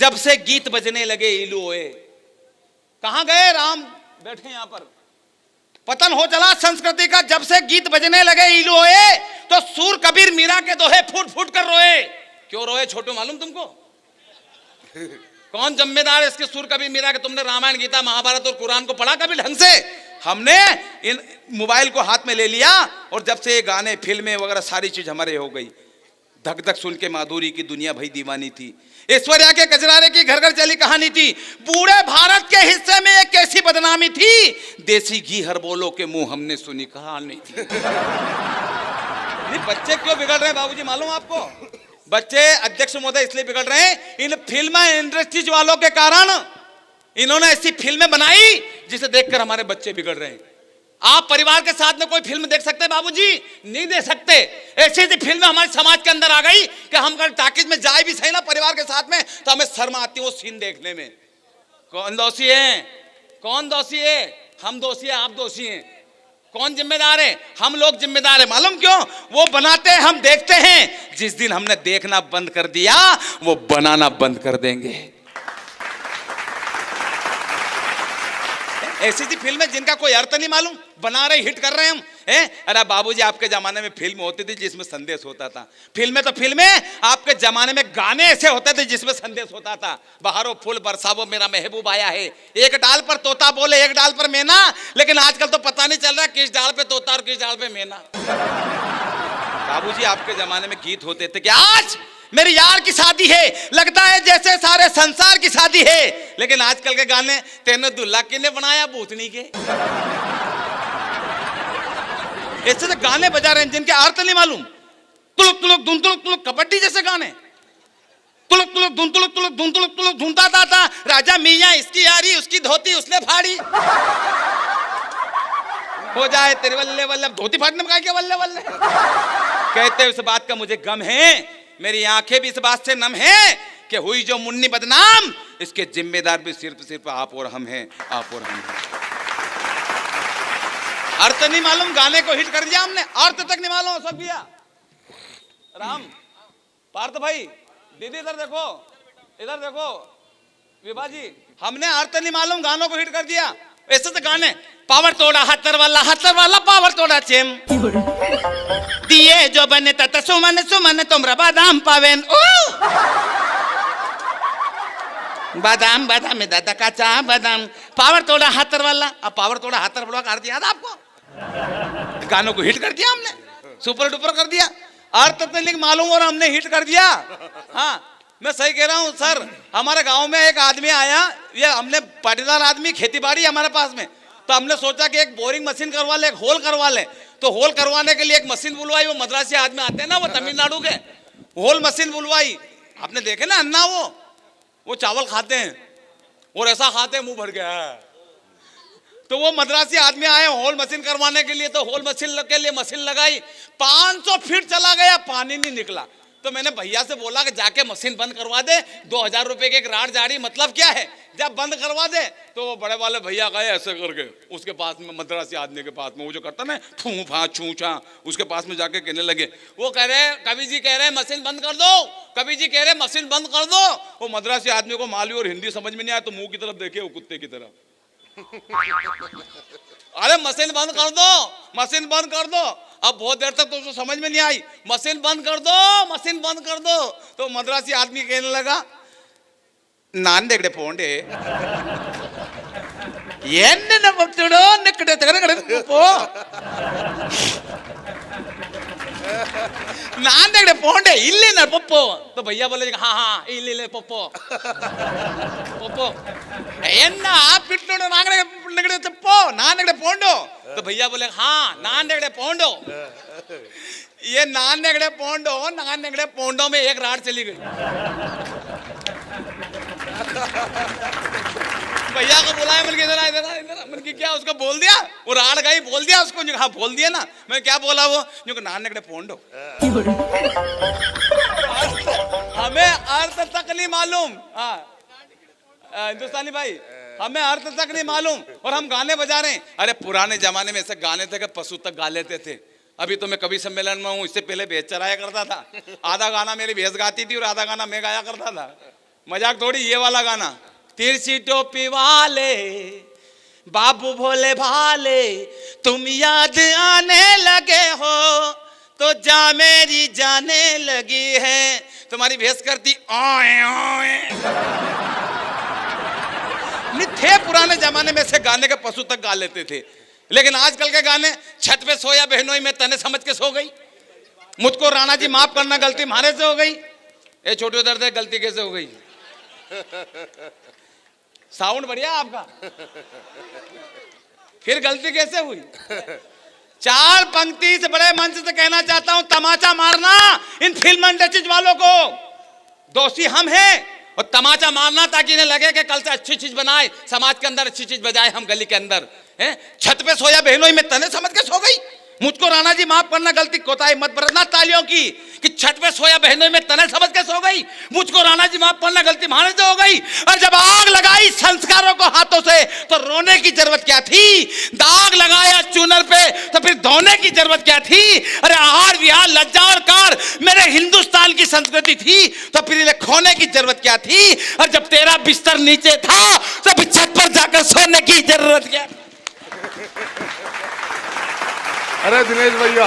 जब से गीत बजने लगे इलू ओए। कहां गए राम? बैठे यहां पर। पतन हो चला संस्कृति का जब से गीत बजने लगे इलू ओए, तो सूर कबीर मीरा के दोहे फूट फूट कर रोए। क्यों रोए छोटू, मालूम तुमको? कौन जिम्मेदार है इसके सूर कबीर मीरा के? तुमने रामायण गीता महाभारत और कुरान को पढ़ा कभी ढंग से? हमने इन मोबाइल को हाथ में ले लिया और जब से ये गाने फिल्में वगैरह सारी चीज हमारे हो गई। धक धक सुन के माधुरी की दुनिया भई दीवानी थी, ऐश्वर्या के कजरारे की घर घर चली कहानी थी, बूढ़े भारत के हिस्से में एक कैसी बदनामी थी, देसी घी हर बोलो के मुंह हमने सुनी कहानी थी। नहीं, बच्चे क्यों बिगड़ रहे हैं बाबूजी मालूम आपको? बच्चे अध्यक्ष महोदय इसलिए बिगड़ रहे हैं, इन फिल्म इंडस्ट्रीज वालों के कारण। इन्होंने ऐसी फिल्में बनाई जिसे देखकर हमारे बच्चे बिगड़ रहे हैं। आप परिवार के साथ में कोई फिल्म देख सकते हैं बाबूजी? नहीं देख सकते। ऐसी ऐसी फिल्में हमारे समाज के अंदर आ गई कि हम अगर टाकीज में जाए भी सही ना परिवार के साथ में, तो हमें शर्म आती है वो सीन देखने में। कौन दोषी है? कौन दोषी है? हम दोषी है, आप दोषी हैं। कौन जिम्मेदार है? हम लोग जिम्मेदार है। मालूम क्यों? वो बनाते हैं, हम देखते हैं। जिस दिन हमने देखना बंद कर दिया, वो बनाना बंद कर देंगे। ऐसी सी फिल्में जिनका कोई अर्थ नहीं मालूम, बना रहे, हिट कर रहे हैं हम। अरे बाबूजी, आपके जमाने में फिल्म होती थी जिसमें संदेश होता था। फिल्में तो फिल्में, आपके जमाने में गाने ऐसे होते थे जिसमें संदेश होता था। बहारो फूल बरसावो मेरा महबूब आया है, एक डाल पर तोता बोले एक डाल पर मैना। लेकिन आजकल तो पता नहीं चल रहा किस डाल पे तोता और किस डाल पे मैना। बाबूजी, आपके जमाने में गीत होते थे कि आज मेरी यार की शादी है, लगता है जैसे सारे संसार की शादी है। लेकिन आजकल के गाने तेने दुल्हा किने बनाया भूतनी के, ऐसे तो गाने बजा रहे हैं जिनके अर्थ नहीं मालूम। तुलुक तुलुक धुन तुलुक तुलुक, कबड्डी जैसे गाने। तुलुक तुलुक धुन तुलुक तुलुक धुन तुलुक तुलुक धुनता था राजा मियां इसकी यारी, उसकी धोती उसने फाड़ी। हो जाए तेरे वल्ले वल्ले, धोती फाड़ने में क्या वल्ले वल्ले कहते। उस बात का मुझे गम है, मेरी आंखें भी इस बात से नम है कि हुई जो मुन्नी बदनाम, इसके जिम्मेदार भी सिर्फ आप और हम हैं, आप और हम हैं। अर्थ नहीं मालूम, गाने को हिट कर दिया हमने, अर्थ तक नहीं मालूम सब किया। राम पार्थ भाई, दीदी इधर देखो, इधर देखो, विभा जी, हमने अर्थ नहीं मालूम, गानों को हिट कर दिया। ऐसे तो गाने, पावर तोड़ा हत्तर वाला पावर तोड़ा चेम दिए जो बने तत सुमन सुमन तुमरा बादाम पावेन बादाम बादाम में दादा काचा बादाम। पावर तोड़ा हत्तर वाला, अब पावर तोड़ा हत्तर वाला कर दिया था आपको। गानों को हिट कर दिया हमने, सुपर डुपर कर दिया। अर्थ तो नहीं मालूम और हमने हिट कर दिया। हाँ, मैं सही कह रहा हूँ सर। हमारे गांव में एक आदमी आया, ये हमने पाटीदार आदमी, खेती बाड़ी हमारे पास में, तो हमने सोचा कि एक बोरिंग मशीन करवा ले, एक होल करवा ले। तो होल करवाने के लिए एक मशीन बुलवाई, वो मद्रासी आदमी आते हैं ना, वो तमिलनाडु के, होल मशीन बुलवाई। आपने देखे ना अन्ना, वो चावल खाते हैं और ऐसा खाते हैं मुंह भर गया। तो वो मद्रासी आदमी आए होल मशीन करवाने के लिए, तो होल मशीन के लिए मशीन लगाई, 500 फीट चला गया, पानी नहीं निकला। तो मैंने भैया से बोला कि जाके मशीन बंद करवा दे, 2000 रुपए की एक राड जा रही, मतलब क्या है, जब बंद करवा दे। तो वो बड़े वाले भैया गए ऐसे करके उसके पास में, मद्रासी आदमी के पास में, वो जो करता ना फू फा छू छा, उसके पास में जाके कहने लगे। वो कह रहे, कवि जी कह रहे मशीन बंद कर दो, कवि जी कह रहे मशीन बंद कर दो। वो मद्रासी आदमी को माली और हिंदी समझ में नहीं आया, तो मुंह की तरफ देखे वो कुत्ते की तरह। अरे मशीन बंद कर दो, मशीन बंद कर दो। अब बहुत देर तक तो उसको समझ में नहीं आई, मशीन बंद कर दो, मशीन बंद कर दो। तो मद्रासी आदमी कहने लगा, नान देखड़े पोंडे एन्न भक्तुडो निकड़े तगड़े पो नान देखड़े पोंडे इल्ली ना पप्पो। तो भैया बोले हाँ हाँ इल्ली ले पप्पो पप्पो एन्न आप पिट्टुडो नागड़े निकड़े पप्पो नान देखड़े पोंडो। तो भैया बोले हाँ नान देखड़े पोंडो। ये नान देखड़े पोंडो में एक राड चली गई। भैया को बुलाया, मैंने इधर इधर मैंने क्या उसको बोल दिया, वो राड गई बोल दिया उसको। हाँ बोल दिया ना, मैं क्या बोला वो जो नान नेकड़े पोंडो। हमें अर्थ तक नहीं मालूम। हाँ हिंदुस्तानी भाई, हमें अर्थ तक नहीं मालूम और हम गाने बजा रहे हैं। अरे पुराने जमाने में ऐसे गाने थे कि पशु तक गा लेते थे। अभी तो मैं कवि सम्मेलन में हूँ, इससे पहले भैंस चराया करता था। आधा गाना मेरी भैंस गाती थी और आधा गाना मैं गाया करता था। मजाक थोड़ी, ये वाला गाना। तिरछी टोपी वाले बाबू भोले भाले, तुम याद आने लगे हो तो जा मेरी जाने लगी है। तुम्हारी भेस करती ओए ओए। नहीं थे पुराने जमाने में से गाने के पशु तक गा लेते थे, लेकिन आजकल के गाने छत पे सोया बहनोई में तने समझ के सो गई, मुझको राणा जी माफ करना गलती मारे से हो गई। ए छोटे दर्द है, गलती कैसे हो गई? साउंड बढ़िया आपका, फिर गलती कैसे हुई? चार पंक्ति से बड़े मंच से कहना चाहता हूं, तमाचा मारना इन फिल्म इंडस्ट्रीज वालों को, दोषी हम हैं। और तमाचा मारना ताकि इन्हें लगे कि कल से अच्छी चीज बनाए, समाज के अंदर अच्छी चीज बजाए हम गली के अंदर। छत पे सोया बहनोई में तने समझ के सो गई, मुझको राणा जी माफ करना गलती, कोताही मत बरतना तालियों की, कि छत पे सोया बहनोई में तने समझ के सो गई, मुझको राणा जी माफ करना गलती माने से हो गई। और जब आग लगाई संस्कारों को हाथों से तो रोने की जरूरत क्या थी? दाग लगाया चूनर पे तो फिर धोने की जरूरत क्या थी? अरे आहार विहार लज्जा और कार मेरे हिंदुस्तान की संस्कृति थी तो फिर इन्हें खोने की जरूरत क्या थी? और जब तेरा बिस्तर नीचे था तो फिर छत पर जाकर सोने की जरूरत क्या? अरे दिनेश भैया